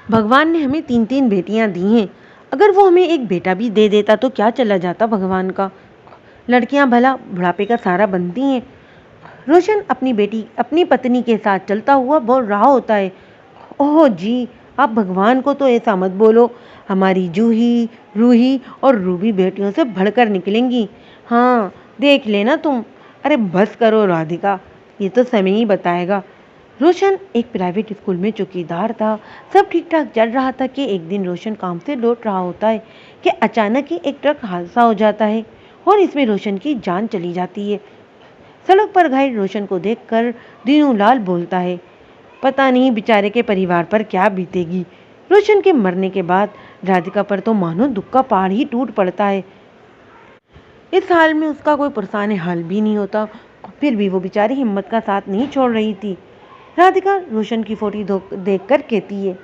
भगवान ने हमें 3-3 बेटियां दी हैं। अगर वो हमें एक बेटा भी दे देता तो क्या चला जाता भगवान का। लड़कियां भला बुढ़ापे का सहारा बनती हैं। रोशन अपनी पत्नी के साथ चलता हुआ बोल रहा होता है, ओह जी, आप भगवान को तो ऐसा मत बोलो। हमारी जूही, रूही और रूबी बेटियों से बढ़कर निकलेंगी। हाँ, देख लेना तुम। अरे बस करो राधिका, ये तो समय ही बताएगा। रोशन एक प्राइवेट स्कूल में चौकीदार था। सब ठीक ठाक चल रहा था कि एक दिन रोशन काम से लौट रहा होता है कि अचानक ही एक ट्रक हादसा हो जाता है और इसमें रोशन की जान चली जाती है। सड़क पर घायल रोशन को देखकर दीनूलाल बोलता है, पता नहीं बेचारे के परिवार पर क्या बीतेगी। रोशन के मरने के बाद राधिका पर तो मानो दुख का पहाड़ ही टूट पड़ता है। इस हाल में उसका कोई पुरसाने हाल भी नहीं होता, फिर भी वो बेचारी हिम्मत का साथ नहीं छोड़ रही थी। राधिका रोशन की फोटो देखकर कहती है,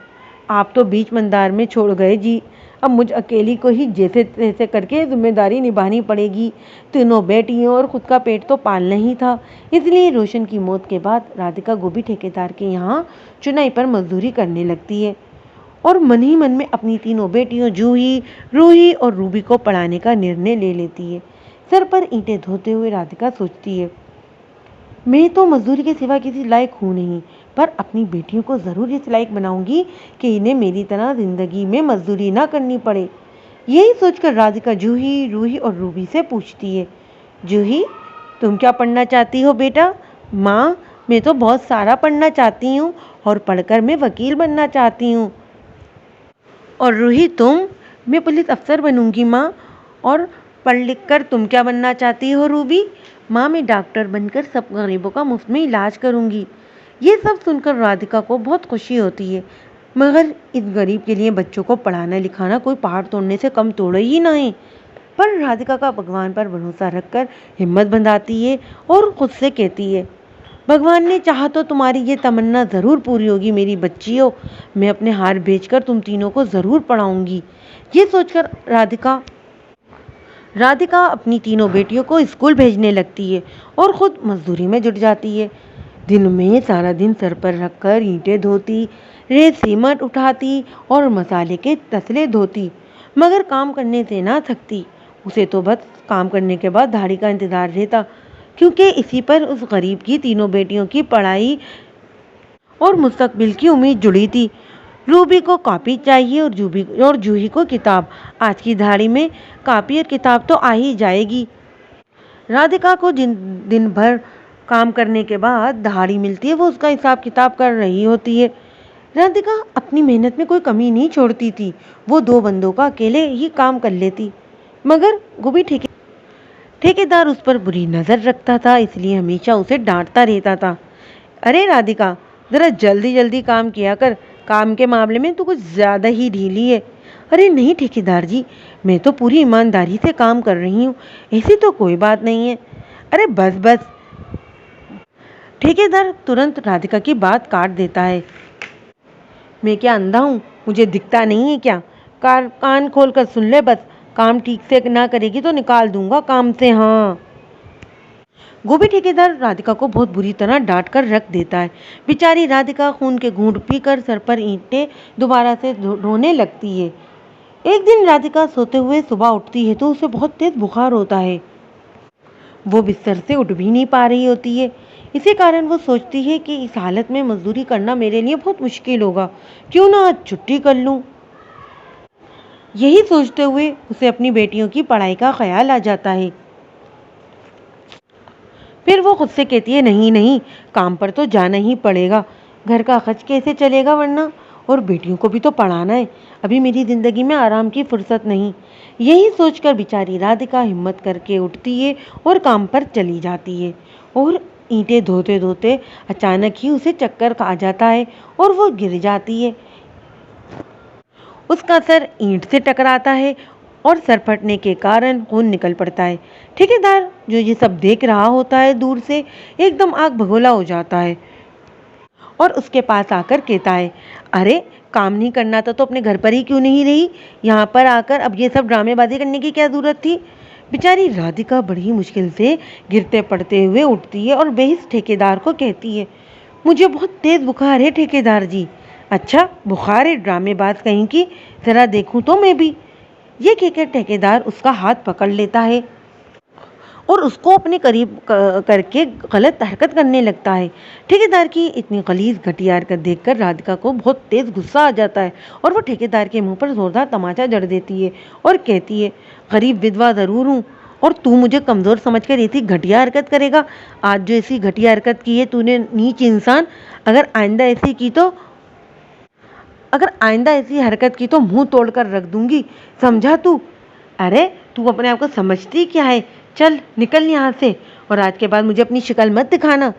आप तो बीच मंदार में छोड़ गए जी। अब मुझ अकेली को ही जैसे तैसे करके जिम्मेदारी निभानी पड़ेगी। तीनों बेटियों और खुद का पेट तो पालना ही था। इसलिए रोशन की मौत के बाद राधिका गोभी ठेकेदार के यहाँ चुनाई पर मजदूरी करने लगती है और मन ही मन में अपनी तीनों बेटियों जूही, रूही और रूबी को पढ़ाने का निर्णय ले लेती है। सर पर ईंटें धोते हुए राधिका सोचती है, मैं तो मजदूरी के सिवा किसी लायक हूँ नहीं, पर अपनी बेटियों को ज़रूर इस लायक बनाऊंगी कि इन्हें मेरी तरह ज़िंदगी में मजदूरी ना करनी पड़े। यही सोचकर राधिका जूही, रूही और रूबी से पूछती है, जूही, तुम क्या पढ़ना चाहती हो बेटा? माँ, मैं तो बहुत सारा पढ़ना चाहती हूँ और पढ़कर मैं वकील बनना चाहती हूँ। और रूही तुम? मैं पुलिस अफसर बनूंगी माँ। और पढ़ लिख कर तुम क्या बनना चाहती हो रूबी? माँ, मैं डॉक्टर बनकर सब गरीबों का मुफ्त में इलाज करूंगी। ये सब सुनकर राधिका को बहुत खुशी होती है, मगर इस गरीब के लिए बच्चों को पढ़ाना लिखाना कोई पहाड़ तोड़ने से कम तोड़े ही नहीं। पर राधिका का भगवान पर भरोसा रखकर हिम्मत बंधाती है और खुद से कहती है, भगवान ने चाहा तो तुम्हारी ये तमन्ना ज़रूर पूरी होगी मेरी बच्चियों। मैं अपने हार बेचकर तुम तीनों को ज़रूर पढ़ाऊंगी। ये सोचकर राधिका अपनी तीनों बेटियों को स्कूल भेजने लगती है और खुद मजदूरी में जुट जाती है। दिन में सारा दिन सर पर रखकर ईंटें धोती, रेत सीमेंट उठाती और मसाले के तसले धोती, मगर काम करने से ना थकती। उसे तो बस काम करने के बाद दाढ़ी का इंतजार रहता, क्योंकि इसी पर उस गरीब की तीनों बेटियों की पढ़ाई और मुस्तकबिल की उम्मीद जुड़ी थी। रूबी को कॉपी चाहिए और जूही को किताब। आज की दाढ़ी में कॉपी और किताब तो आ ही जाएगी। राधिका को जिन दिन भर काम करने के बाद दहाड़ी मिलती है, वो उसका हिसाब किताब कर रही होती है। राधिका अपनी मेहनत में कोई कमी नहीं छोड़ती थी। वो 2 बंदों का अकेले ही काम कर लेती, मगर गोभी ठेकेदार उस पर बुरी नज़र रखता था, इसलिए हमेशा उसे डांटता रहता था। अरे राधिका, ज़रा जल्दी जल्दी काम किया कर, काम के मामले में तो कुछ ज़्यादा ही ढीली है। अरे नहीं ठेकेदार जी, मैं तो पूरी ईमानदारी से काम कर रही हूँ, ऐसी तो कोई बात नहीं है। अरे बस बस। ठेकेदार तुरंत राधिका की बात काट देता है, मैं क्या अंधा हूँ? मुझे दिखता नहीं है क्या? कान खोल कर सुन ले बस। काम ठीक से ना करेगी तो निकाल दूंगा काम से। हाँ। गोभी ठेकेदार राधिका को बहुत बुरी तरह डांट कर रख देता है। बेचारी राधिका खून के घूंट पीकर सर पर ईंटें दोबारा से ढोने लगती है। एक दिन राधिका सोते हुए सुबह उठती है तो उसे बहुत तेज बुखार होता है। वो बिस्तर से उठ भी नहीं पा रही होती है। इसी कारण वो सोचती है कि इस हालत में मजदूरी करना मेरे लिए बहुत मुश्किल होगा, क्यों ना आज छुट्टी कर लूं। यही सोचते हुए उसे अपनी बेटियों की पढ़ाई का ख्याल आ जाता है। फिर वो खुद से कहती है, नहीं नहीं, काम पर तो जाना ही पड़ेगा, घर का खर्च कैसे चलेगा वरना, और बेटियों को भी तो पढ़ाना है। अभी मेरी ज़िंदगी में आराम की फुर्सत नहीं। यही सोचकर बेचारी राधिका हिम्मत करके उठती है और काम पर चली जाती है। और ईंटें धोते धोते अचानक ही उसे चक्कर आ जाता है और वो गिर जाती है। उसका सर ईंट से टकराता है और सर फटने के कारण खून निकल पड़ता है। ठेकेदार जो ये सब देख रहा होता है दूर से, एकदम आग भगोला हो जाता है और उसके पास आकर कहता है, अरे काम नहीं करना था तो अपने घर पर ही क्यों नहीं रही? यहाँ पर आकर अब ये सब ड्रामेबाजी करने की क्या जरूरत थी? बेचारी राधिका बड़ी मुश्किल से गिरते पड़ते हुए उठती है और बेहिस ठेकेदार को कहती है, मुझे बहुत तेज बुखार है ठेकेदार जी। अच्छा बुखार है ड्रामेबाज कहीं की, जरा देखूं तो मैं भी। ये कहकर ठेकेदार उसका हाथ पकड़ लेता है और उसको अपने करीब करके गलत हरकत करने लगता है। ठेकेदार की इतनी गलीज घटिया हरकत देखकर राधिका को बहुत तेज गुस्सा आ जाता है और वो ठेकेदार के मुंह पर जोरदार तमाचा जड़ देती है और कहती है, गरीब विधवा ज़रूर हूँ और तू मुझे कमज़ोर समझकर ऐसी घटिया हरकत करेगा। आज जो ऐसी घटिया हरकत की है तूने, नीच इंसान, अगर आइंदा ऐसी की तो अगर आइंदा ऐसी हरकत की तो मुंह तोड़कर रख दूंगी, समझा तू? अरे तू अपने आप को समझती क्या है? चल निकल यहाँ से, और आज के बाद मुझे अपनी शक्ल मत दिखाना।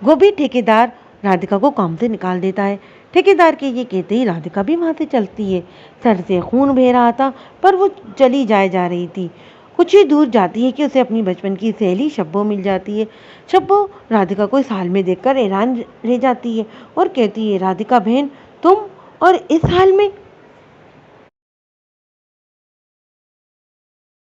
गोभी ठेकेदार राधिका को काम से निकाल देता है। ठेकेदार के ये कहते ही राधिका भी वहाँ से चलती है। सर से खून बह रहा था पर वो चली जा रही थी। कुछ ही दूर जाती है कि उसे अपनी बचपन की सहेली शब्बो मिल जाती है। शब्बो राधिका को इस हाल में देखकर हैरान रह जाती है और कहती है, राधिका बहन तुम, और इस हाल में?